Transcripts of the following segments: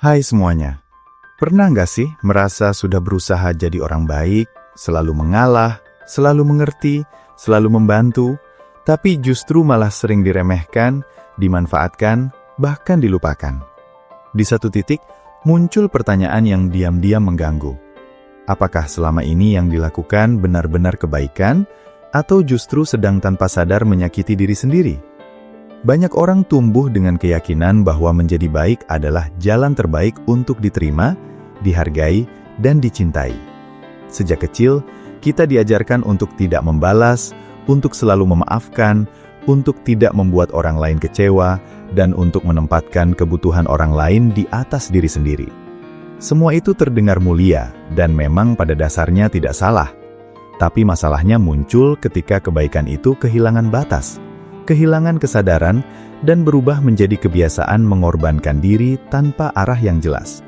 Hai semuanya, pernah nggak sih merasa sudah berusaha jadi orang baik, selalu mengalah, selalu mengerti, selalu membantu, tapi justru malah sering diremehkan, dimanfaatkan, bahkan dilupakan? Di satu titik, muncul pertanyaan yang diam-diam mengganggu. Apakah selama ini yang dilakukan benar-benar kebaikan, atau justru sedang tanpa sadar menyakiti diri sendiri? Banyak orang tumbuh dengan keyakinan bahwa menjadi baik adalah jalan terbaik untuk diterima, dihargai, dan dicintai. Sejak kecil, kita diajarkan untuk tidak membalas, untuk selalu memaafkan, untuk tidak membuat orang lain kecewa, dan untuk menempatkan kebutuhan orang lain di atas diri sendiri. Semua itu terdengar mulia, dan memang pada dasarnya tidak salah. Tapi masalahnya muncul ketika kebaikan itu kehilangan batas, kehilangan kesadaran, dan berubah menjadi kebiasaan mengorbankan diri tanpa arah yang jelas.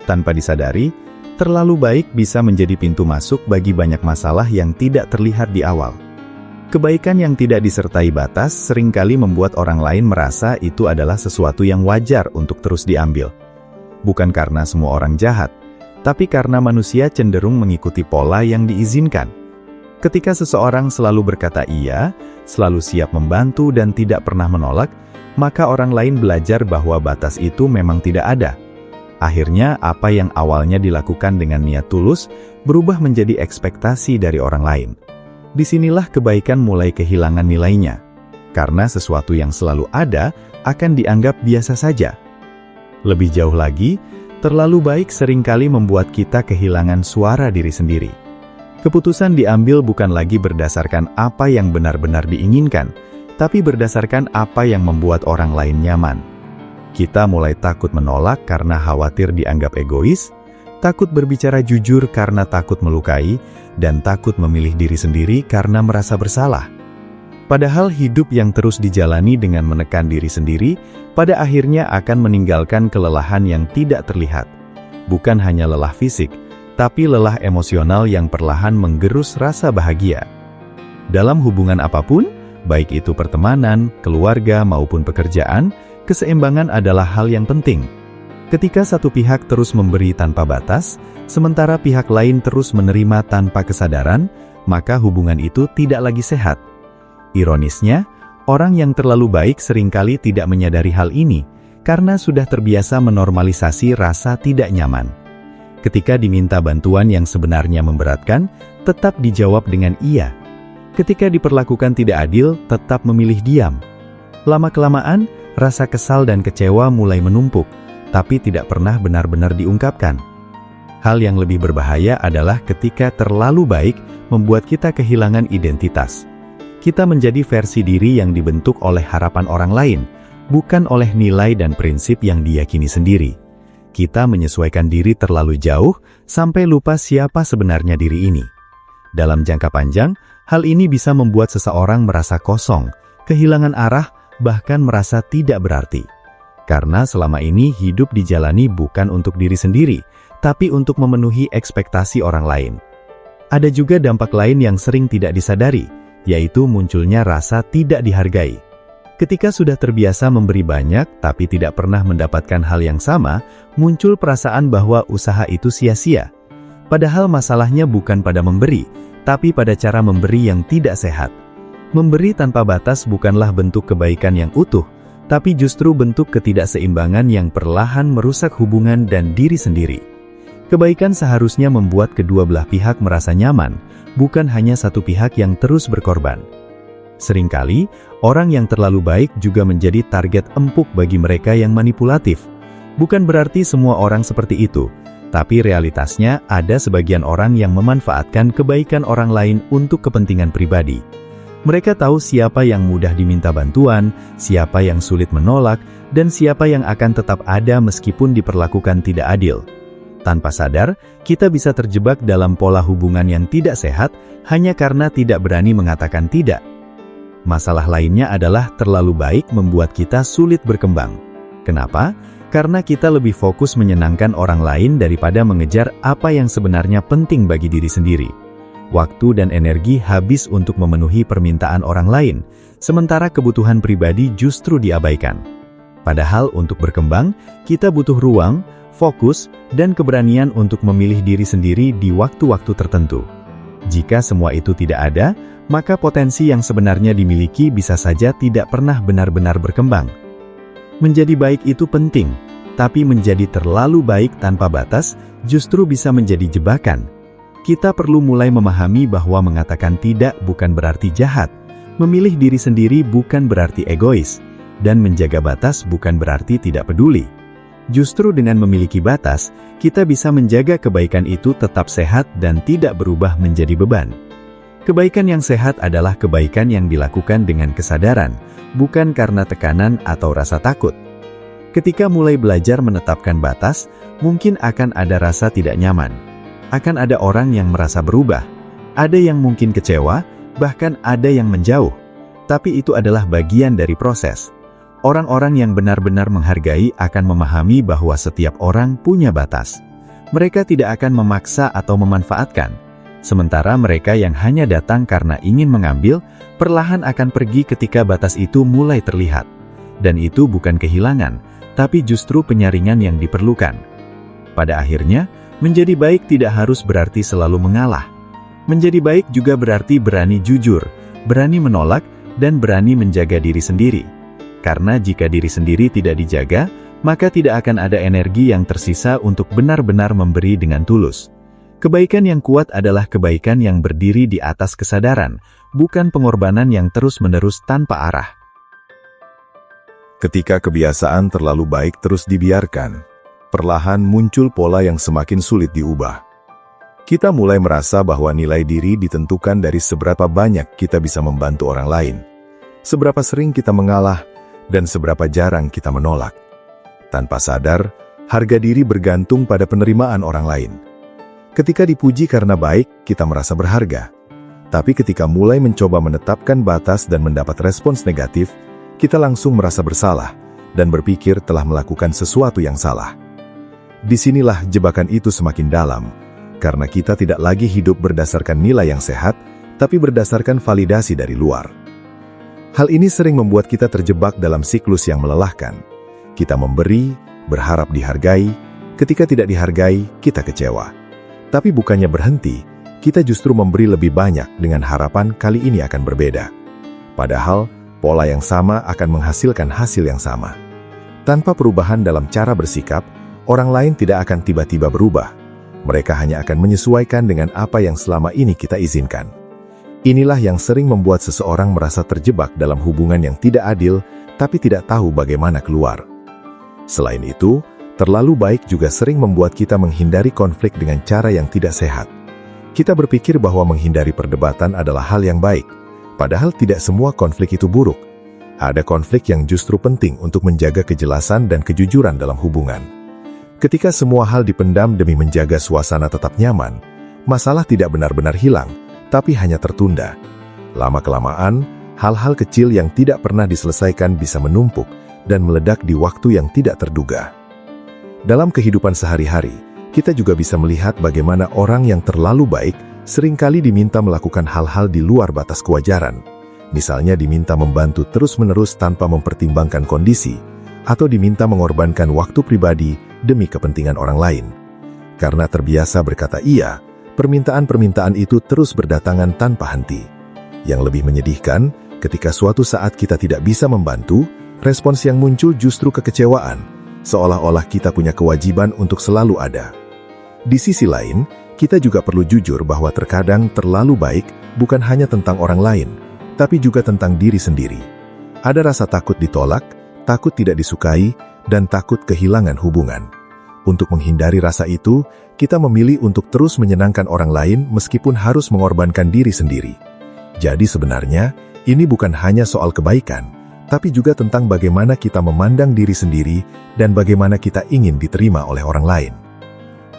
Tanpa disadari, terlalu baik bisa menjadi pintu masuk bagi banyak masalah yang tidak terlihat di awal. Kebaikan yang tidak disertai batas seringkali membuat orang lain merasa itu adalah sesuatu yang wajar untuk terus diambil. Bukan karena semua orang jahat, tapi karena manusia cenderung mengikuti pola yang diizinkan. Ketika seseorang selalu berkata iya, selalu siap membantu dan tidak pernah menolak, maka orang lain belajar bahwa batas itu memang tidak ada. Akhirnya, apa yang awalnya dilakukan dengan niat tulus, berubah menjadi ekspektasi dari orang lain. Disinilah kebaikan mulai kehilangan nilainya. Karena sesuatu yang selalu ada, akan dianggap biasa saja. Lebih jauh lagi, terlalu baik seringkali membuat kita kehilangan suara diri sendiri. Keputusan diambil bukan lagi berdasarkan apa yang benar-benar diinginkan, tapi berdasarkan apa yang membuat orang lain nyaman. Kita mulai takut menolak karena khawatir dianggap egois, takut berbicara jujur karena takut melukai, dan takut memilih diri sendiri karena merasa bersalah. Padahal hidup yang terus dijalani dengan menekan diri sendiri, pada akhirnya akan meninggalkan kelelahan yang tidak terlihat. Bukan hanya lelah fisik, tapi lelah emosional yang perlahan menggerus rasa bahagia. Dalam hubungan apapun, baik itu pertemanan, keluarga, maupun pekerjaan, keseimbangan adalah hal yang penting. Ketika satu pihak terus memberi tanpa batas, sementara pihak lain terus menerima tanpa kesadaran, maka hubungan itu tidak lagi sehat. Ironisnya, orang yang terlalu baik seringkali tidak menyadari hal ini, karena sudah terbiasa menormalisasi rasa tidak nyaman. Ketika diminta bantuan yang sebenarnya memberatkan, tetap dijawab dengan iya. Ketika diperlakukan tidak adil, tetap memilih diam. Lama-kelamaan, rasa kesal dan kecewa mulai menumpuk, tapi tidak pernah benar-benar diungkapkan. Hal yang lebih berbahaya adalah ketika terlalu baik membuat kita kehilangan identitas. Kita menjadi versi diri yang dibentuk oleh harapan orang lain, bukan oleh nilai dan prinsip yang diyakini sendiri. Kita menyesuaikan diri terlalu jauh sampai lupa siapa sebenarnya diri ini. Dalam jangka panjang, hal ini bisa membuat seseorang merasa kosong, kehilangan arah, bahkan merasa tidak berarti. Karena selama ini hidup dijalani bukan untuk diri sendiri, tapi untuk memenuhi ekspektasi orang lain. Ada juga dampak lain yang sering tidak disadari, yaitu munculnya rasa tidak dihargai. Ketika sudah terbiasa memberi banyak tapi tidak pernah mendapatkan hal yang sama, muncul perasaan bahwa usaha itu sia-sia. Padahal masalahnya bukan pada memberi, tapi pada cara memberi yang tidak sehat. Memberi tanpa batas bukanlah bentuk kebaikan yang utuh, tapi justru bentuk ketidakseimbangan yang perlahan merusak hubungan dan diri sendiri. Kebaikan seharusnya membuat kedua belah pihak merasa nyaman, bukan hanya satu pihak yang terus berkorban. Seringkali, orang yang terlalu baik juga menjadi target empuk bagi mereka yang manipulatif. Bukan berarti semua orang seperti itu, tapi realitasnya ada sebagian orang yang memanfaatkan kebaikan orang lain untuk kepentingan pribadi. Mereka tahu siapa yang mudah diminta bantuan, siapa yang sulit menolak, dan siapa yang akan tetap ada meskipun diperlakukan tidak adil. Tanpa sadar, kita bisa terjebak dalam pola hubungan yang tidak sehat hanya karena tidak berani mengatakan tidak. Masalah lainnya adalah terlalu baik membuat kita sulit berkembang. Kenapa? Karena kita lebih fokus menyenangkan orang lain daripada mengejar apa yang sebenarnya penting bagi diri sendiri. Waktu dan energi habis untuk memenuhi permintaan orang lain, sementara kebutuhan pribadi justru diabaikan. Padahal untuk berkembang, kita butuh ruang, fokus, dan keberanian untuk memilih diri sendiri di waktu-waktu tertentu. Jika semua itu tidak ada, maka potensi yang sebenarnya dimiliki bisa saja tidak pernah benar-benar berkembang. Menjadi baik itu penting, tapi menjadi terlalu baik tanpa batas justru bisa menjadi jebakan. Kita perlu mulai memahami bahwa mengatakan tidak bukan berarti jahat, memilih diri sendiri bukan berarti egois, dan menjaga batas bukan berarti tidak peduli. Justru dengan memiliki batas, kita bisa menjaga kebaikan itu tetap sehat dan tidak berubah menjadi beban. Kebaikan yang sehat adalah kebaikan yang dilakukan dengan kesadaran, bukan karena tekanan atau rasa takut. Ketika mulai belajar menetapkan batas, mungkin akan ada rasa tidak nyaman. Akan ada orang yang merasa berubah, ada yang mungkin kecewa, bahkan ada yang menjauh. Tapi itu adalah bagian dari proses. Orang-orang yang benar-benar menghargai akan memahami bahwa setiap orang punya batas. Mereka tidak akan memaksa atau memanfaatkan. Sementara mereka yang hanya datang karena ingin mengambil, perlahan akan pergi ketika batas itu mulai terlihat. Dan itu bukan kehilangan, tapi justru penyaringan yang diperlukan. Pada akhirnya, menjadi baik tidak harus berarti selalu mengalah. Menjadi baik juga berarti berani jujur, berani menolak, dan berani menjaga diri sendiri. Karena jika diri sendiri tidak dijaga, maka tidak akan ada energi yang tersisa untuk benar-benar memberi dengan tulus. Kebaikan yang kuat adalah kebaikan yang berdiri di atas kesadaran, bukan pengorbanan yang terus-menerus tanpa arah. Ketika kebiasaan terlalu baik terus dibiarkan, perlahan muncul pola yang semakin sulit diubah. Kita mulai merasa bahwa nilai diri ditentukan dari seberapa banyak kita bisa membantu orang lain, seberapa sering kita mengalah, dan seberapa jarang kita menolak. Tanpa sadar, harga diri bergantung pada penerimaan orang lain. Ketika dipuji karena baik, kita merasa berharga. Tapi ketika mulai mencoba menetapkan batas dan mendapat respons negatif, kita langsung merasa bersalah dan berpikir telah melakukan sesuatu yang salah. Disinilah jebakan itu semakin dalam, karena kita tidak lagi hidup berdasarkan nilai yang sehat, tapi berdasarkan validasi dari luar. Hal ini sering membuat kita terjebak dalam siklus yang melelahkan. Kita memberi, berharap dihargai, ketika tidak dihargai, kita kecewa. Tapi bukannya berhenti, kita justru memberi lebih banyak dengan harapan kali ini akan berbeda. Padahal, pola yang sama akan menghasilkan hasil yang sama. Tanpa perubahan dalam cara bersikap, orang lain tidak akan tiba-tiba berubah. Mereka hanya akan menyesuaikan dengan apa yang selama ini kita izinkan. Inilah yang sering membuat seseorang merasa terjebak dalam hubungan yang tidak adil, tapi tidak tahu bagaimana keluar. Selain itu, terlalu baik juga sering membuat kita menghindari konflik dengan cara yang tidak sehat. Kita berpikir bahwa menghindari perdebatan adalah hal yang baik, padahal tidak semua konflik itu buruk. Ada konflik yang justru penting untuk menjaga kejelasan dan kejujuran dalam hubungan. Ketika semua hal dipendam demi menjaga suasana tetap nyaman, masalah tidak benar-benar hilang, tapi hanya tertunda. Lama-kelamaan, hal-hal kecil yang tidak pernah diselesaikan bisa menumpuk dan meledak di waktu yang tidak terduga. Dalam kehidupan sehari-hari, kita juga bisa melihat bagaimana orang yang terlalu baik seringkali diminta melakukan hal-hal di luar batas kewajaran. Misalnya diminta membantu terus-menerus tanpa mempertimbangkan kondisi, atau diminta mengorbankan waktu pribadi demi kepentingan orang lain. Karena terbiasa berkata iya, permintaan-permintaan itu terus berdatangan tanpa henti. Yang lebih menyedihkan, ketika suatu saat kita tidak bisa membantu, respons yang muncul justru kekecewaan, seolah-olah kita punya kewajiban untuk selalu ada. Di sisi lain, kita juga perlu jujur bahwa terkadang terlalu baik bukan hanya tentang orang lain, tapi juga tentang diri sendiri. Ada rasa takut ditolak, takut tidak disukai, dan takut kehilangan hubungan. Untuk menghindari rasa itu, kita memilih untuk terus menyenangkan orang lain meskipun harus mengorbankan diri sendiri. Jadi sebenarnya, ini bukan hanya soal kebaikan, tapi juga tentang bagaimana kita memandang diri sendiri dan bagaimana kita ingin diterima oleh orang lain.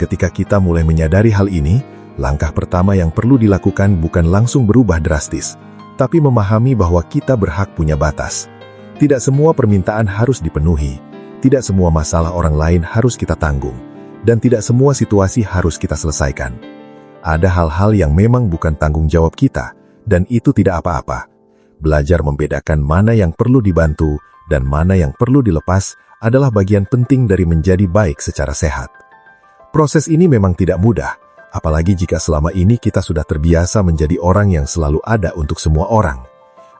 Ketika kita mulai menyadari hal ini, langkah pertama yang perlu dilakukan bukan langsung berubah drastis, tapi memahami bahwa kita berhak punya batas. Tidak semua permintaan harus dipenuhi. Tidak semua masalah orang lain harus kita tanggung, dan tidak semua situasi harus kita selesaikan. Ada hal-hal yang memang bukan tanggung jawab kita, dan itu tidak apa-apa. Belajar membedakan mana yang perlu dibantu dan mana yang perlu dilepas adalah bagian penting dari menjadi baik secara sehat. Proses ini memang tidak mudah, apalagi jika selama ini kita sudah terbiasa menjadi orang yang selalu ada untuk semua orang.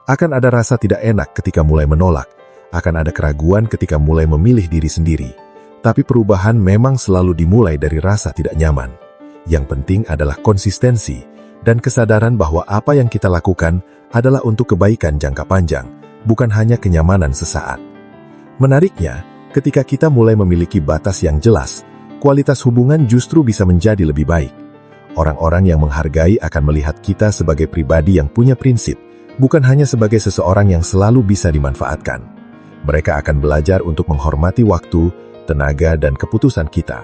Akan ada rasa tidak enak ketika mulai menolak, akan ada keraguan ketika mulai memilih diri sendiri. Tapi perubahan memang selalu dimulai dari rasa tidak nyaman. Yang penting adalah konsistensi dan kesadaran bahwa apa yang kita lakukan adalah untuk kebaikan jangka panjang, bukan hanya kenyamanan sesaat. Menariknya, ketika kita mulai memiliki batas yang jelas, kualitas hubungan justru bisa menjadi lebih baik. Orang-orang yang menghargai akan melihat kita sebagai pribadi yang punya prinsip, bukan hanya sebagai seseorang yang selalu bisa dimanfaatkan. Mereka akan belajar untuk menghormati waktu, tenaga, dan keputusan kita.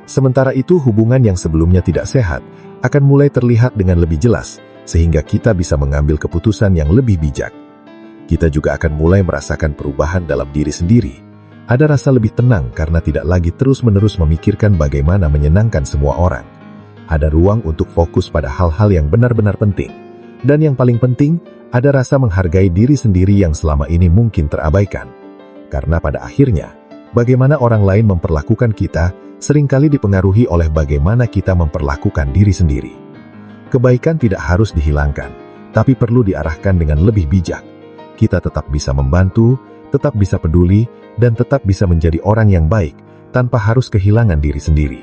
Sementara itu, hubungan yang sebelumnya tidak sehat akan mulai terlihat dengan lebih jelas, sehingga kita bisa mengambil keputusan yang lebih bijak. Kita juga akan mulai merasakan perubahan dalam diri sendiri. Ada rasa lebih tenang karena tidak lagi terus-menerus memikirkan bagaimana menyenangkan semua orang. Ada ruang untuk fokus pada hal-hal yang benar-benar penting. Dan yang paling penting, ada rasa menghargai diri sendiri yang selama ini mungkin terabaikan. Karena pada akhirnya, bagaimana orang lain memperlakukan kita seringkali dipengaruhi oleh bagaimana kita memperlakukan diri sendiri. Kebaikan tidak harus dihilangkan, tapi perlu diarahkan dengan lebih bijak. Kita tetap bisa membantu, tetap bisa peduli, dan tetap bisa menjadi orang yang baik tanpa harus kehilangan diri sendiri.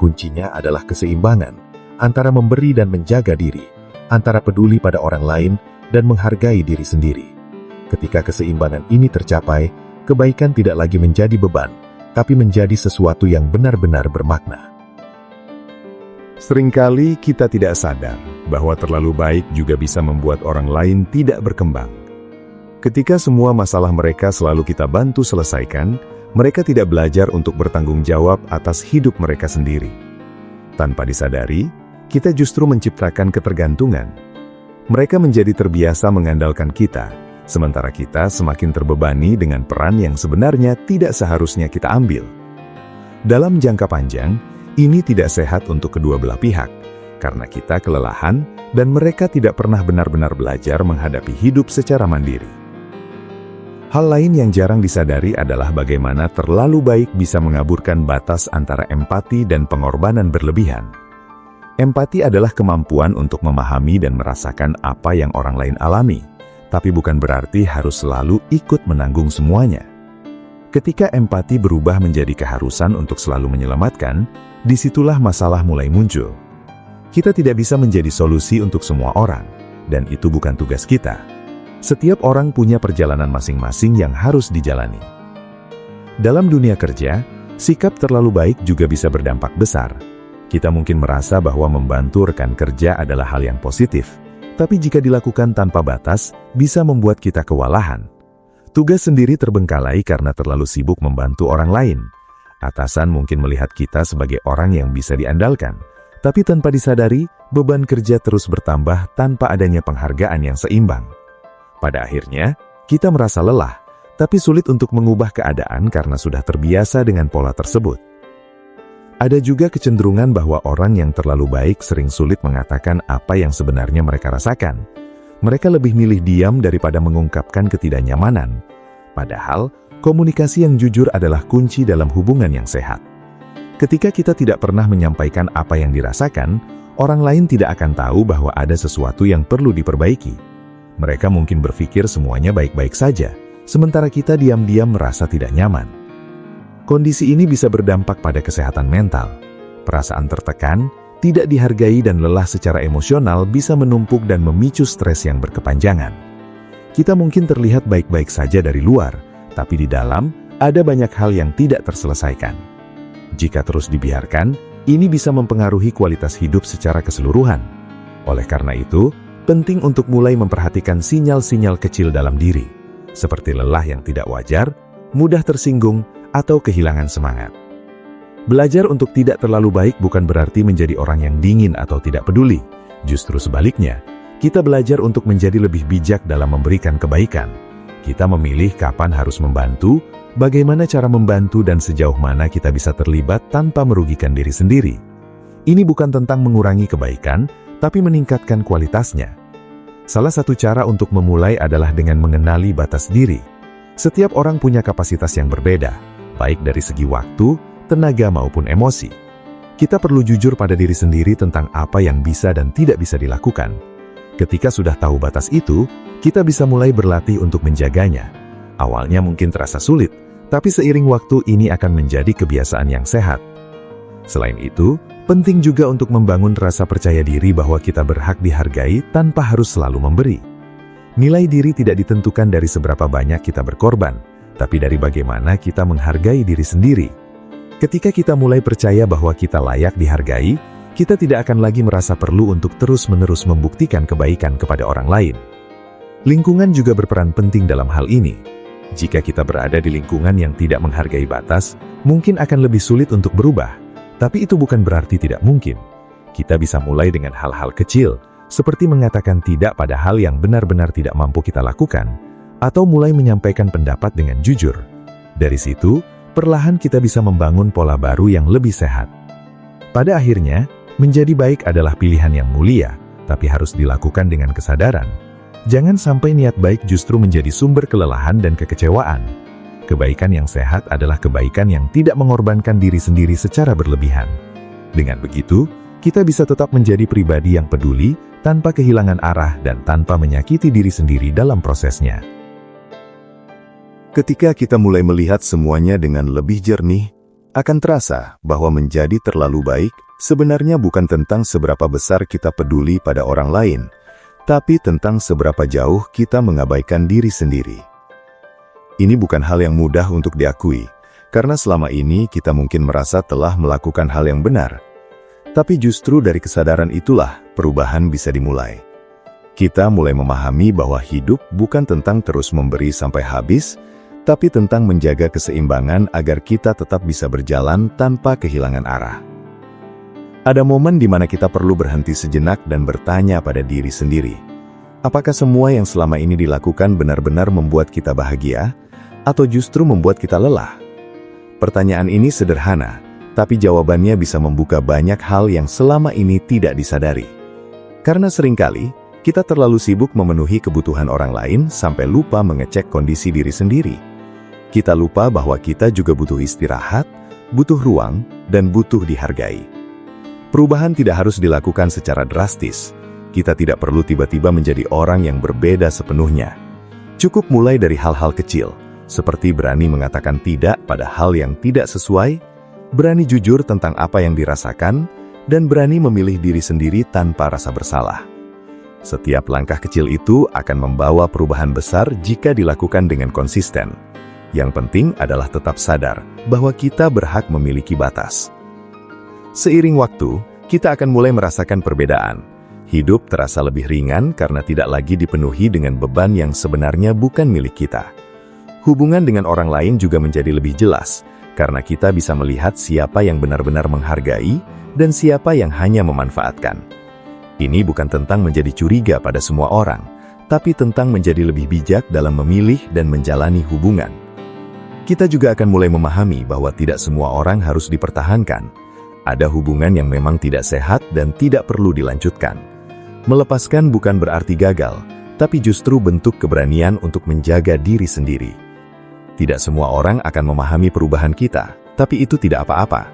Kuncinya adalah keseimbangan antara memberi dan menjaga diri, antara peduli pada orang lain dan menghargai diri sendiri. Ketika keseimbangan ini tercapai, kebaikan tidak lagi menjadi beban, tapi menjadi sesuatu yang benar-benar bermakna. Seringkali kita tidak sadar bahwa terlalu baik juga bisa membuat orang lain tidak berkembang. Ketika semua masalah mereka selalu kita bantu selesaikan, mereka tidak belajar untuk bertanggung jawab atas hidup mereka sendiri. Tanpa disadari, kita justru menciptakan ketergantungan. Mereka menjadi terbiasa mengandalkan kita, sementara kita semakin terbebani dengan peran yang sebenarnya tidak seharusnya kita ambil. Dalam jangka panjang, ini tidak sehat untuk kedua belah pihak, karena kita kelelahan dan mereka tidak pernah benar-benar belajar menghadapi hidup secara mandiri. Hal lain yang jarang disadari adalah bagaimana terlalu baik bisa mengaburkan batas antara empati dan pengorbanan berlebihan. Empati adalah kemampuan untuk memahami dan merasakan apa yang orang lain alami, tapi bukan berarti harus selalu ikut menanggung semuanya. Ketika empati berubah menjadi keharusan untuk selalu menyelamatkan, disitulah masalah mulai muncul. Kita tidak bisa menjadi solusi untuk semua orang, dan itu bukan tugas kita. Setiap orang punya perjalanan masing-masing yang harus dijalani. Dalam dunia kerja, sikap terlalu baik juga bisa berdampak besar. Kita mungkin merasa bahwa membantu rekan kerja adalah hal yang positif, tapi jika dilakukan tanpa batas, bisa membuat kita kewalahan. Tugas sendiri terbengkalai karena terlalu sibuk membantu orang lain. Atasan mungkin melihat kita sebagai orang yang bisa diandalkan, tapi tanpa disadari, beban kerja terus bertambah tanpa adanya penghargaan yang seimbang. Pada akhirnya, kita merasa lelah, tapi sulit untuk mengubah keadaan karena sudah terbiasa dengan pola tersebut. Ada juga kecenderungan bahwa orang yang terlalu baik sering sulit mengatakan apa yang sebenarnya mereka rasakan. Mereka lebih milih diam daripada mengungkapkan ketidaknyamanan. Padahal, komunikasi yang jujur adalah kunci dalam hubungan yang sehat. Ketika kita tidak pernah menyampaikan apa yang dirasakan, orang lain tidak akan tahu bahwa ada sesuatu yang perlu diperbaiki. Mereka mungkin berpikir semuanya baik-baik saja, sementara kita diam-diam merasa tidak nyaman. Kondisi ini bisa berdampak pada kesehatan mental. Perasaan tertekan, tidak dihargai dan lelah secara emosional bisa menumpuk dan memicu stres yang berkepanjangan. Kita mungkin terlihat baik-baik saja dari luar, tapi di dalam ada banyak hal yang tidak terselesaikan. Jika terus dibiarkan, ini bisa mempengaruhi kualitas hidup secara keseluruhan. Oleh karena itu, penting untuk mulai memperhatikan sinyal-sinyal kecil dalam diri, seperti lelah yang tidak wajar, mudah tersinggung, atau kehilangan semangat. Belajar untuk tidak terlalu baik bukan berarti menjadi orang yang dingin atau tidak peduli. Justru sebaliknya, kita belajar untuk menjadi lebih bijak dalam memberikan kebaikan. Kita memilih kapan harus membantu, bagaimana cara membantu dan sejauh mana kita bisa terlibat tanpa merugikan diri sendiri. Ini bukan tentang mengurangi kebaikan, tapi meningkatkan kualitasnya. Salah satu cara untuk memulai adalah dengan mengenali batas diri. Setiap orang punya kapasitas yang berbeda. baik dari segi waktu, tenaga maupun emosi. Kita perlu jujur pada diri sendiri tentang apa yang bisa dan tidak bisa dilakukan. Ketika sudah tahu batas itu, kita bisa mulai berlatih untuk menjaganya. Awalnya mungkin terasa sulit, tapi seiring waktu ini akan menjadi kebiasaan yang sehat. Selain itu, penting juga untuk membangun rasa percaya diri bahwa kita berhak dihargai tanpa harus selalu memberi. Nilai diri tidak ditentukan dari seberapa banyak kita berkorban, tapi dari bagaimana kita menghargai diri sendiri. Ketika kita mulai percaya bahwa kita layak dihargai, kita tidak akan lagi merasa perlu untuk terus-menerus membuktikan kebaikan kepada orang lain. Lingkungan juga berperan penting dalam hal ini. Jika kita berada di lingkungan yang tidak menghargai batas, mungkin akan lebih sulit untuk berubah. Tapi itu bukan berarti tidak mungkin. Kita bisa mulai dengan hal-hal kecil, seperti mengatakan tidak pada hal yang benar-benar tidak mampu kita lakukan, atau mulai menyampaikan pendapat dengan jujur. Dari situ, perlahan kita bisa membangun pola baru yang lebih sehat. Pada akhirnya, menjadi baik adalah pilihan yang mulia, tapi harus dilakukan dengan kesadaran. Jangan sampai niat baik justru menjadi sumber kelelahan dan kekecewaan. Kebaikan yang sehat adalah kebaikan yang tidak mengorbankan diri sendiri secara berlebihan. Dengan begitu, kita bisa tetap menjadi pribadi yang peduli, tanpa kehilangan arah dan tanpa menyakiti diri sendiri dalam prosesnya. Ketika kita mulai melihat semuanya dengan lebih jernih, akan terasa bahwa menjadi terlalu baik sebenarnya bukan tentang seberapa besar kita peduli pada orang lain, tapi tentang seberapa jauh kita mengabaikan diri sendiri. Ini bukan hal yang mudah untuk diakui, karena selama ini kita mungkin merasa telah melakukan hal yang benar. Tapi justru dari kesadaran itulah perubahan bisa dimulai. Kita mulai memahami bahwa hidup bukan tentang terus memberi sampai habis, tapi tentang menjaga keseimbangan agar kita tetap bisa berjalan tanpa kehilangan arah. Ada momen di mana kita perlu berhenti sejenak dan bertanya pada diri sendiri, apakah semua yang selama ini dilakukan benar-benar membuat kita bahagia, atau justru membuat kita lelah? Pertanyaan ini sederhana, tapi jawabannya bisa membuka banyak hal yang selama ini tidak disadari. Karena seringkali, kita terlalu sibuk memenuhi kebutuhan orang lain sampai lupa mengecek kondisi diri sendiri. Kita lupa bahwa kita juga butuh istirahat, butuh ruang, dan butuh dihargai. Perubahan tidak harus dilakukan secara drastis. Kita tidak perlu tiba-tiba menjadi orang yang berbeda sepenuhnya. Cukup mulai dari hal-hal kecil, seperti berani mengatakan tidak pada hal yang tidak sesuai, berani jujur tentang apa yang dirasakan, dan berani memilih diri sendiri tanpa rasa bersalah. Setiap langkah kecil itu akan membawa perubahan besar jika dilakukan dengan konsisten. Yang penting adalah tetap sadar bahwa kita berhak memiliki batas. Seiring waktu, kita akan mulai merasakan perbedaan. Hidup terasa lebih ringan karena tidak lagi dipenuhi dengan beban yang sebenarnya bukan milik kita. Hubungan dengan orang lain juga menjadi lebih jelas, karena kita bisa melihat siapa yang benar-benar menghargai dan siapa yang hanya memanfaatkan. Ini bukan tentang menjadi curiga pada semua orang, tapi tentang menjadi lebih bijak dalam memilih dan menjalani hubungan. Kita juga akan mulai memahami bahwa tidak semua orang harus dipertahankan. Ada hubungan yang memang tidak sehat dan tidak perlu dilanjutkan. Melepaskan bukan berarti gagal, tapi justru bentuk keberanian untuk menjaga diri sendiri. Tidak semua orang akan memahami perubahan kita, tapi itu tidak apa-apa.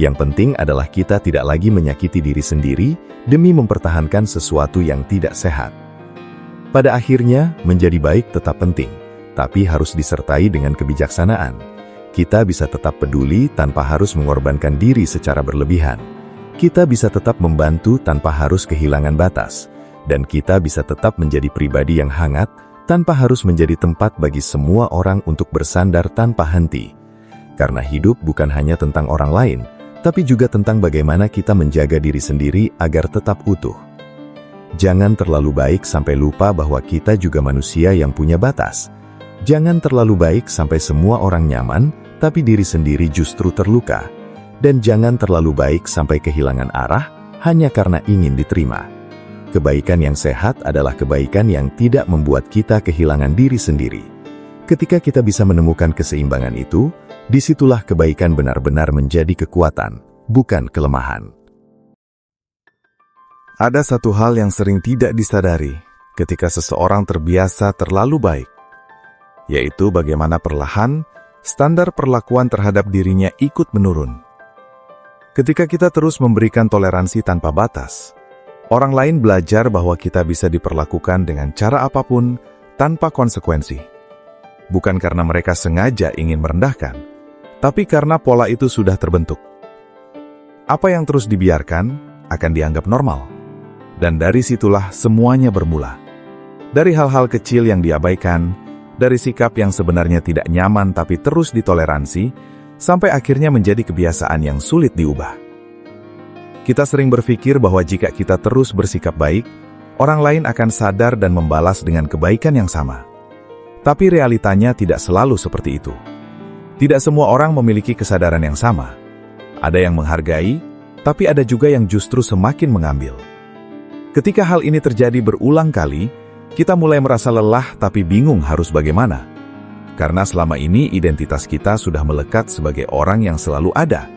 Yang penting adalah kita tidak lagi menyakiti diri sendiri demi mempertahankan sesuatu yang tidak sehat. Pada akhirnya, menjadi baik tetap penting, tapi harus disertai dengan kebijaksanaan. Kita bisa tetap peduli tanpa harus mengorbankan diri secara berlebihan. Kita bisa tetap membantu tanpa harus kehilangan batas. Dan kita bisa tetap menjadi pribadi yang hangat, tanpa harus menjadi tempat bagi semua orang untuk bersandar tanpa henti. Karena hidup bukan hanya tentang orang lain, tapi juga tentang bagaimana kita menjaga diri sendiri agar tetap utuh. Jangan terlalu baik sampai lupa bahwa kita juga manusia yang punya batas. Jangan terlalu baik sampai semua orang nyaman, tapi diri sendiri justru terluka. Dan jangan terlalu baik sampai kehilangan arah, hanya karena ingin diterima. Kebaikan yang sehat adalah kebaikan yang tidak membuat kita kehilangan diri sendiri. Ketika kita bisa menemukan keseimbangan itu, disitulah kebaikan benar-benar menjadi kekuatan, bukan kelemahan. Ada satu hal yang sering tidak disadari ketika seseorang terbiasa terlalu baik, yaitu bagaimana perlahan standar perlakuan terhadap dirinya ikut menurun. Ketika kita terus memberikan toleransi tanpa batas, orang lain belajar bahwa kita bisa diperlakukan dengan cara apapun tanpa konsekuensi. Bukan karena mereka sengaja ingin merendahkan, tapi karena pola itu sudah terbentuk. Apa yang terus dibiarkan akan dianggap normal. Dan dari situlah semuanya bermula. Dari hal-hal kecil yang diabaikan, dari sikap yang sebenarnya tidak nyaman tapi terus ditoleransi, sampai akhirnya menjadi kebiasaan yang sulit diubah. Kita sering berpikir bahwa jika kita terus bersikap baik, orang lain akan sadar dan membalas dengan kebaikan yang sama. Tapi realitanya tidak selalu seperti itu. Tidak semua orang memiliki kesadaran yang sama. Ada yang menghargai, tapi ada juga yang justru semakin mengambil. Ketika hal ini terjadi berulang kali, kita mulai merasa lelah tapi bingung harus bagaimana. Karena selama ini identitas kita sudah melekat sebagai orang yang selalu ada,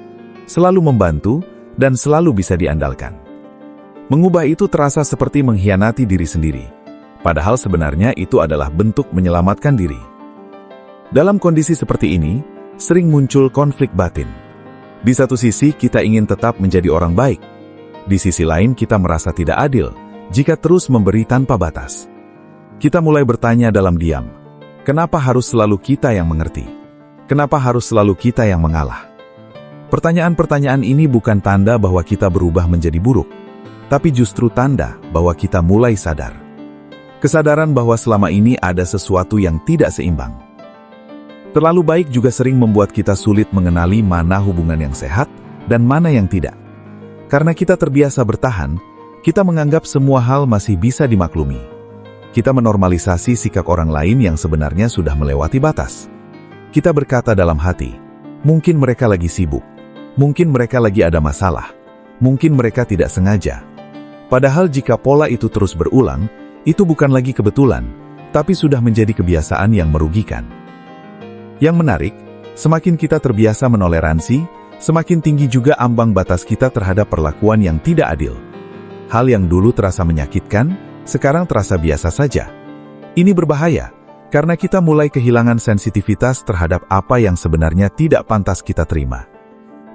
selalu membantu, dan selalu bisa diandalkan. Mengubah itu terasa seperti mengkhianati diri sendiri. Padahal sebenarnya itu adalah bentuk menyelamatkan diri. Dalam kondisi seperti ini, sering muncul konflik batin. Di satu sisi kita ingin tetap menjadi orang baik. Di sisi lain kita merasa tidak adil jika terus memberi tanpa batas. Kita mulai bertanya dalam diam, kenapa harus selalu kita yang mengerti? Kenapa harus selalu kita yang mengalah? Pertanyaan-pertanyaan ini bukan tanda bahwa kita berubah menjadi buruk, tapi justru tanda bahwa kita mulai sadar. Kesadaran bahwa selama ini ada sesuatu yang tidak seimbang. Terlalu baik juga sering membuat kita sulit mengenali mana hubungan yang sehat dan mana yang tidak. Karena kita terbiasa bertahan, kita menganggap semua hal masih bisa dimaklumi. Kita menormalisasi sikap orang lain yang sebenarnya sudah melewati batas. Kita berkata dalam hati, mungkin mereka lagi sibuk, mungkin mereka lagi ada masalah, mungkin mereka tidak sengaja. Padahal jika pola itu terus berulang, itu bukan lagi kebetulan, tapi sudah menjadi kebiasaan yang merugikan. Yang menarik, semakin kita terbiasa menoleransi, semakin tinggi juga ambang batas kita terhadap perlakuan yang tidak adil. Hal yang dulu terasa menyakitkan, sekarang terasa biasa saja. Ini berbahaya, karena kita mulai kehilangan sensitivitas terhadap apa yang sebenarnya tidak pantas kita terima.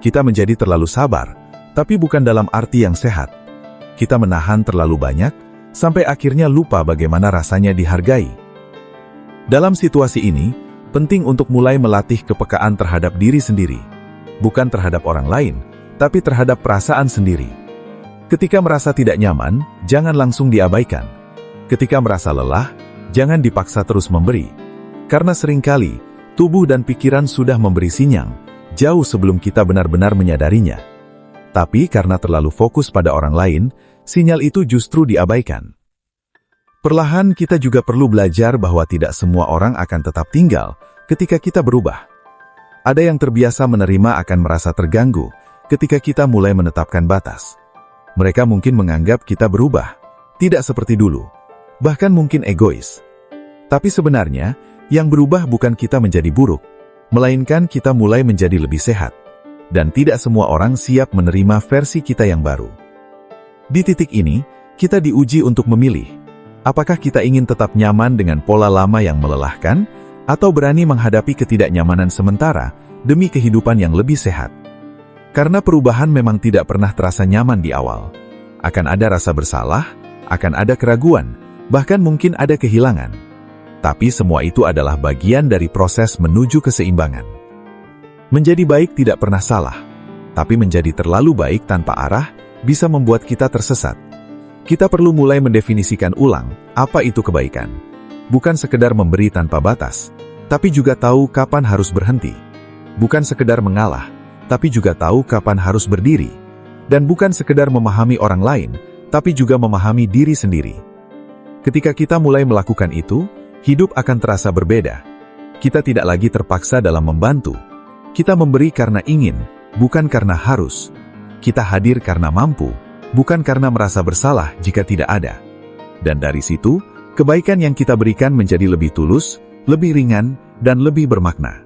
Kita menjadi terlalu sabar, tapi bukan dalam arti yang sehat. Kita menahan terlalu banyak, sampai akhirnya lupa bagaimana rasanya dihargai. Dalam situasi ini, penting untuk mulai melatih kepekaan terhadap diri sendiri. Bukan terhadap orang lain, tapi terhadap perasaan sendiri. Ketika merasa tidak nyaman, jangan langsung diabaikan. Ketika merasa lelah, jangan dipaksa terus memberi. Karena seringkali, tubuh dan pikiran sudah memberi sinyal, jauh sebelum kita benar-benar menyadarinya. Tapi karena terlalu fokus pada orang lain, sinyal itu justru diabaikan. Perlahan kita juga perlu belajar bahwa tidak semua orang akan tetap tinggal ketika kita berubah. Ada yang terbiasa menerima akan merasa terganggu ketika kita mulai menetapkan batas. Mereka mungkin menganggap kita berubah, tidak seperti dulu, bahkan mungkin egois. Tapi sebenarnya, yang berubah bukan kita menjadi buruk, melainkan kita mulai menjadi lebih sehat. Dan tidak semua orang siap menerima versi kita yang baru. Di titik ini, kita diuji untuk memilih, apakah kita ingin tetap nyaman dengan pola lama yang melelahkan, atau berani menghadapi ketidaknyamanan sementara demi kehidupan yang lebih sehat. Karena perubahan memang tidak pernah terasa nyaman di awal. Akan ada rasa bersalah, akan ada keraguan, bahkan mungkin ada kehilangan. Tapi semua itu adalah bagian dari proses menuju keseimbangan. Menjadi baik tidak pernah salah, tapi menjadi terlalu baik tanpa arah bisa membuat kita tersesat. Kita perlu mulai mendefinisikan ulang apa itu kebaikan. Bukan sekedar memberi tanpa batas, tapi juga tahu kapan harus berhenti. Bukan sekedar mengalah, tapi juga tahu kapan harus berdiri. Dan bukan sekedar memahami orang lain, tapi juga memahami diri sendiri. Ketika kita mulai melakukan itu, hidup akan terasa berbeda. Kita tidak lagi terpaksa dalam membantu. Kita memberi karena ingin, bukan karena harus. Kita hadir karena mampu, bukan karena merasa bersalah jika tidak ada. Dan dari situ, kebaikan yang kita berikan menjadi lebih tulus, lebih ringan, dan lebih bermakna.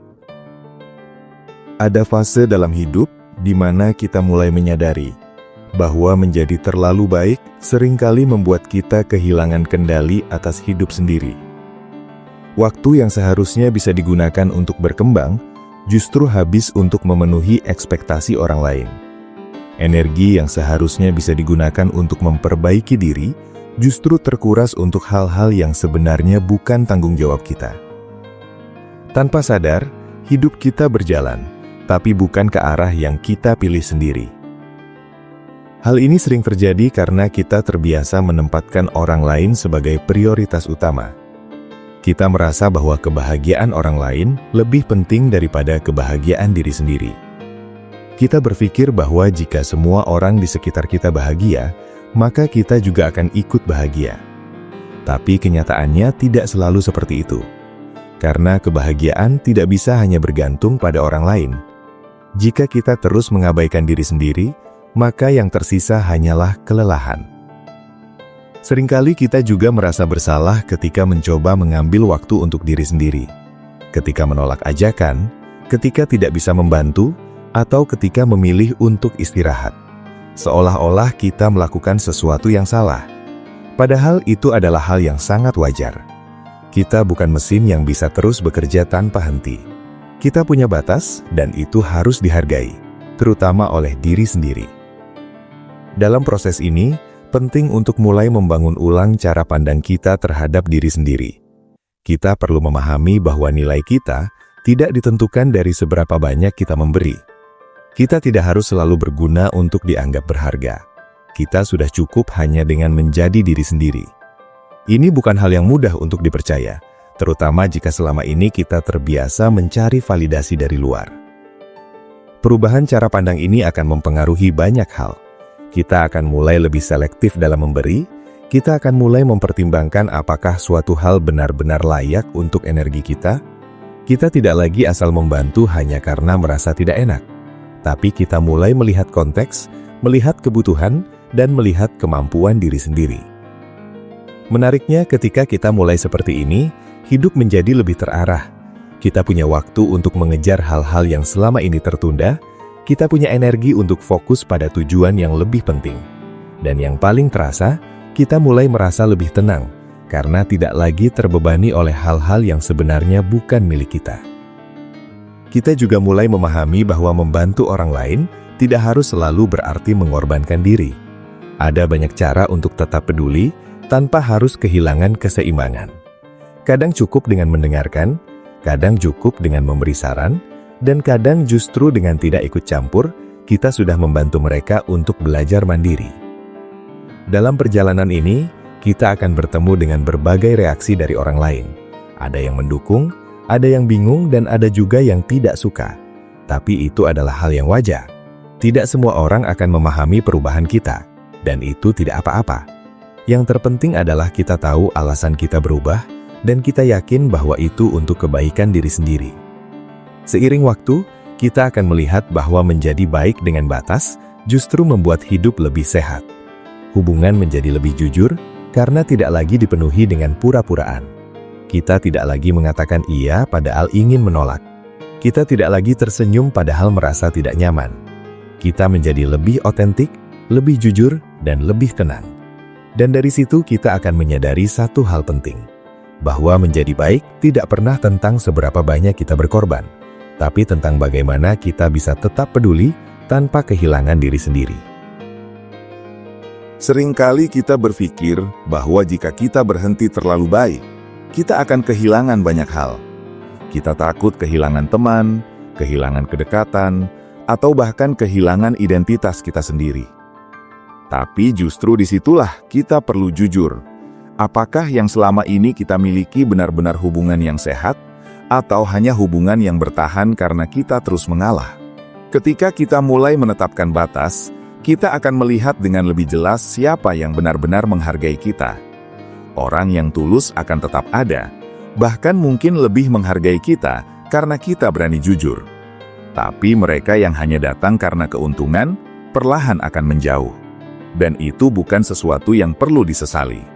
Ada fase dalam hidup di mana kita mulai menyadari bahwa menjadi terlalu baik seringkali membuat kita kehilangan kendali atas hidup sendiri. Waktu yang seharusnya bisa digunakan untuk berkembang, justru habis untuk memenuhi ekspektasi orang lain. Energi yang seharusnya bisa digunakan untuk memperbaiki diri, justru terkuras untuk hal-hal yang sebenarnya bukan tanggung jawab kita. Tanpa sadar, hidup kita berjalan, tapi bukan ke arah yang kita pilih sendiri. Hal ini sering terjadi karena kita terbiasa menempatkan orang lain sebagai prioritas utama. Kita merasa bahwa kebahagiaan orang lain lebih penting daripada kebahagiaan diri sendiri. Kita berpikir bahwa jika semua orang di sekitar kita bahagia, maka kita juga akan ikut bahagia. Tapi kenyataannya tidak selalu seperti itu. Karena kebahagiaan tidak bisa hanya bergantung pada orang lain. Jika kita terus mengabaikan diri sendiri, maka yang tersisa hanyalah kelelahan. Seringkali kita juga merasa bersalah ketika mencoba mengambil waktu untuk diri sendiri. Ketika menolak ajakan, ketika tidak bisa membantu, atau ketika memilih untuk istirahat. Seolah-olah kita melakukan sesuatu yang salah. Padahal itu adalah hal yang sangat wajar. Kita bukan mesin yang bisa terus bekerja tanpa henti. Kita punya batas, dan itu harus dihargai, terutama oleh diri sendiri. Dalam proses ini, penting untuk mulai membangun ulang cara pandang kita terhadap diri sendiri. Kita perlu memahami bahwa nilai kita tidak ditentukan dari seberapa banyak kita memberi. Kita tidak harus selalu berguna untuk dianggap berharga. Kita sudah cukup hanya dengan menjadi diri sendiri. Ini bukan hal yang mudah untuk dipercaya, terutama jika selama ini kita terbiasa mencari validasi dari luar. Perubahan cara pandang ini akan mempengaruhi banyak hal. Kita akan mulai lebih selektif dalam memberi, kita akan mulai mempertimbangkan apakah suatu hal benar-benar layak untuk energi kita. Kita tidak lagi asal membantu hanya karena merasa tidak enak. Tapi kita mulai melihat konteks, melihat kebutuhan, dan melihat kemampuan diri sendiri. Menariknya, ketika kita mulai seperti ini, hidup menjadi lebih terarah. Kita punya waktu untuk mengejar hal-hal yang selama ini tertunda, kita punya energi untuk fokus pada tujuan yang lebih penting. Dan yang paling terasa, kita mulai merasa lebih tenang, karena tidak lagi terbebani oleh hal-hal yang sebenarnya bukan milik kita. Kita juga mulai memahami bahwa membantu orang lain tidak harus selalu berarti mengorbankan diri. Ada banyak cara untuk tetap peduli tanpa harus kehilangan keseimbangan. Kadang cukup dengan mendengarkan, kadang cukup dengan memberi saran, dan kadang justru dengan tidak ikut campur, kita sudah membantu mereka untuk belajar mandiri. Dalam perjalanan ini, kita akan bertemu dengan berbagai reaksi dari orang lain. Ada yang mendukung, ada yang bingung, dan ada juga yang tidak suka. Tapi itu adalah hal yang wajar. Tidak semua orang akan memahami perubahan kita, dan itu tidak apa-apa. Yang terpenting adalah kita tahu alasan kita berubah, dan kita yakin bahwa itu untuk kebaikan diri sendiri. Seiring waktu, kita akan melihat bahwa menjadi baik dengan batas justru membuat hidup lebih sehat. Hubungan menjadi lebih jujur, karena tidak lagi dipenuhi dengan pura-puraan. Kita tidak lagi mengatakan iya padahal ingin menolak. Kita tidak lagi tersenyum padahal merasa tidak nyaman. Kita menjadi lebih otentik, lebih jujur, dan lebih tenang. Dan dari situ kita akan menyadari satu hal penting. Bahwa menjadi baik tidak pernah tentang seberapa banyak kita berkorban, tapi tentang bagaimana kita bisa tetap peduli tanpa kehilangan diri sendiri. Seringkali kita berpikir bahwa jika kita berhenti terlalu baik, kita akan kehilangan banyak hal. Kita takut kehilangan teman, kehilangan kedekatan, atau bahkan kehilangan identitas kita sendiri. Tapi justru disitulah kita perlu jujur. Apakah yang selama ini kita miliki benar-benar hubungan yang sehat, atau hanya hubungan yang bertahan karena kita terus mengalah? Ketika kita mulai menetapkan batas, kita akan melihat dengan lebih jelas siapa yang benar-benar menghargai kita. Orang yang tulus akan tetap ada, bahkan mungkin lebih menghargai kita karena kita berani jujur. Tapi mereka yang hanya datang karena keuntungan, perlahan akan menjauh. Dan itu bukan sesuatu yang perlu disesali.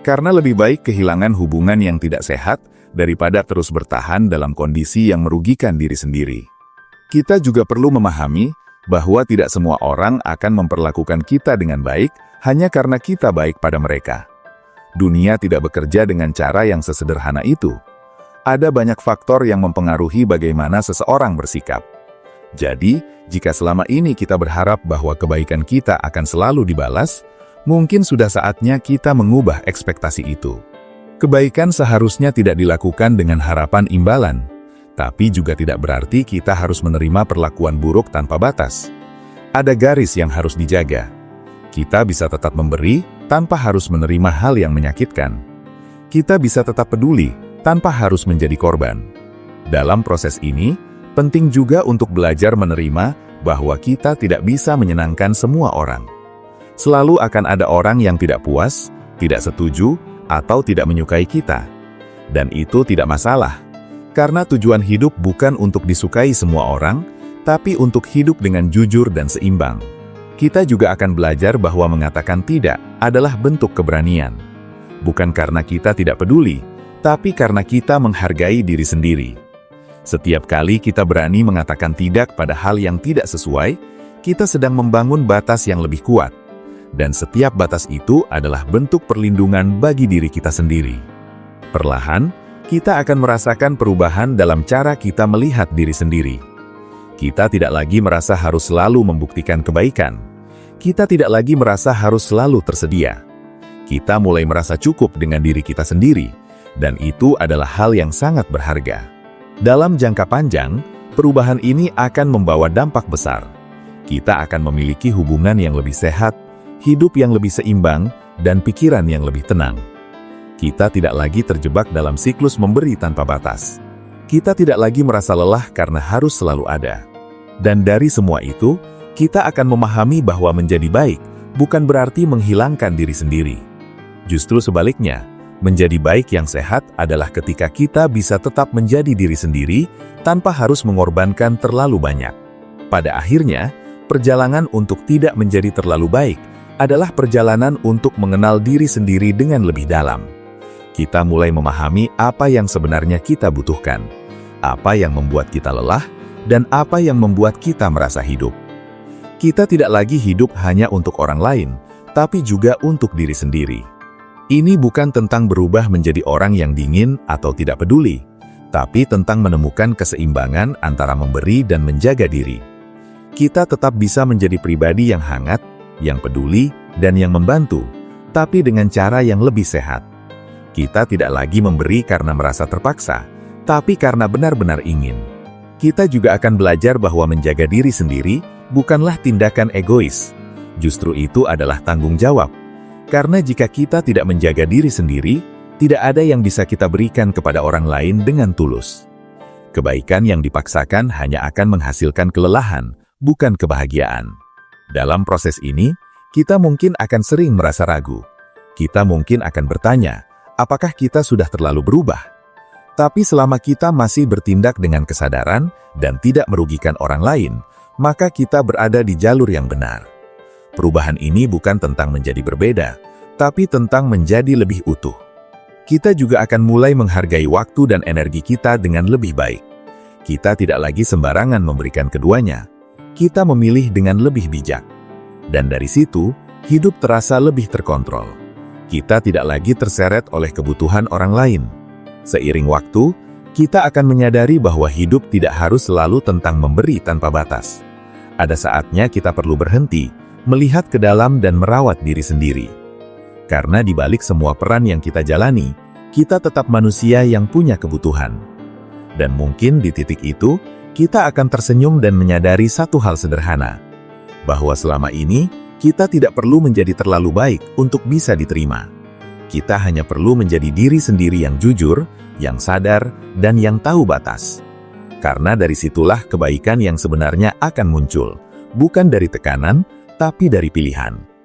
Karena lebih baik kehilangan hubungan yang tidak sehat daripada terus bertahan dalam kondisi yang merugikan diri sendiri. Kita juga perlu memahami bahwa tidak semua orang akan memperlakukan kita dengan baik hanya karena kita baik pada mereka. Dunia tidak bekerja dengan cara yang sesederhana itu. Ada banyak faktor yang mempengaruhi bagaimana seseorang bersikap. Jadi, jika selama ini kita berharap bahwa kebaikan kita akan selalu dibalas, mungkin sudah saatnya kita mengubah ekspektasi itu. Kebaikan seharusnya tidak dilakukan dengan harapan imbalan, tapi juga tidak berarti kita harus menerima perlakuan buruk tanpa batas. Ada garis yang harus dijaga. Kita bisa tetap memberi tanpa harus menerima hal yang menyakitkan. Kita bisa tetap peduli tanpa harus menjadi korban. Dalam proses ini, penting juga untuk belajar menerima bahwa kita tidak bisa menyenangkan semua orang. Selalu akan ada orang yang tidak puas, tidak setuju, atau tidak menyukai kita. Dan itu tidak masalah, karena tujuan hidup bukan untuk disukai semua orang, tapi untuk hidup dengan jujur dan seimbang. Kita juga akan belajar bahwa mengatakan tidak adalah bentuk keberanian. Bukan karena kita tidak peduli, tapi karena kita menghargai diri sendiri. Setiap kali kita berani mengatakan tidak pada hal yang tidak sesuai, kita sedang membangun batas yang lebih kuat. Dan setiap batas itu adalah bentuk perlindungan bagi diri kita sendiri. Perlahan, kita akan merasakan perubahan dalam cara kita melihat diri sendiri. Kita tidak lagi merasa harus selalu membuktikan kebaikan. Kita tidak lagi merasa harus selalu tersedia. Kita mulai merasa cukup dengan diri kita sendiri, dan itu adalah hal yang sangat berharga. Dalam jangka panjang, perubahan ini akan membawa dampak besar. Kita akan memiliki hubungan yang lebih sehat, hidup yang lebih seimbang, dan pikiran yang lebih tenang. Kita tidak lagi terjebak dalam siklus memberi tanpa batas. Kita tidak lagi merasa lelah karena harus selalu ada. Dan dari semua itu, kita akan memahami bahwa menjadi baik bukan berarti menghilangkan diri sendiri. Justru sebaliknya, menjadi baik yang sehat adalah ketika kita bisa tetap menjadi diri sendiri tanpa harus mengorbankan terlalu banyak. Pada akhirnya, perjalanan untuk tidak menjadi terlalu baik adalah perjalanan untuk mengenal diri sendiri dengan lebih dalam. Kita mulai memahami apa yang sebenarnya kita butuhkan, apa yang membuat kita lelah, dan apa yang membuat kita merasa hidup. Kita tidak lagi hidup hanya untuk orang lain, tapi juga untuk diri sendiri. Ini bukan tentang berubah menjadi orang yang dingin atau tidak peduli, tapi tentang menemukan keseimbangan antara memberi dan menjaga diri. Kita tetap bisa menjadi pribadi yang hangat, yang peduli, dan yang membantu, tapi dengan cara yang lebih sehat. Kita tidak lagi memberi karena merasa terpaksa, tapi karena benar-benar ingin. Kita juga akan belajar bahwa menjaga diri sendiri bukanlah tindakan egois. Justru itu adalah tanggung jawab. Karena jika kita tidak menjaga diri sendiri, tidak ada yang bisa kita berikan kepada orang lain dengan tulus. Kebaikan yang dipaksakan hanya akan menghasilkan kelelahan, bukan kebahagiaan. Dalam proses ini, kita mungkin akan sering merasa ragu. Kita mungkin akan bertanya, apakah kita sudah terlalu berubah? Tapi selama kita masih bertindak dengan kesadaran dan tidak merugikan orang lain, maka kita berada di jalur yang benar. Perubahan ini bukan tentang menjadi berbeda, tapi tentang menjadi lebih utuh. Kita juga akan mulai menghargai waktu dan energi kita dengan lebih baik. Kita tidak lagi sembarangan memberikan keduanya. Kita memilih dengan lebih bijak. Dan dari situ, hidup terasa lebih terkontrol. Kita tidak lagi terseret oleh kebutuhan orang lain. Seiring waktu, kita akan menyadari bahwa hidup tidak harus selalu tentang memberi tanpa batas. Ada saatnya kita perlu berhenti, melihat ke dalam dan merawat diri sendiri. Karena di balik semua peran yang kita jalani, kita tetap manusia yang punya kebutuhan. Dan mungkin di titik itu, kita akan tersenyum dan menyadari satu hal sederhana, bahwa selama ini, kita tidak perlu menjadi terlalu baik untuk bisa diterima. Kita hanya perlu menjadi diri sendiri yang jujur, yang sadar, dan yang tahu batas. Karena dari situlah kebaikan yang sebenarnya akan muncul, bukan dari tekanan, tapi dari pilihan.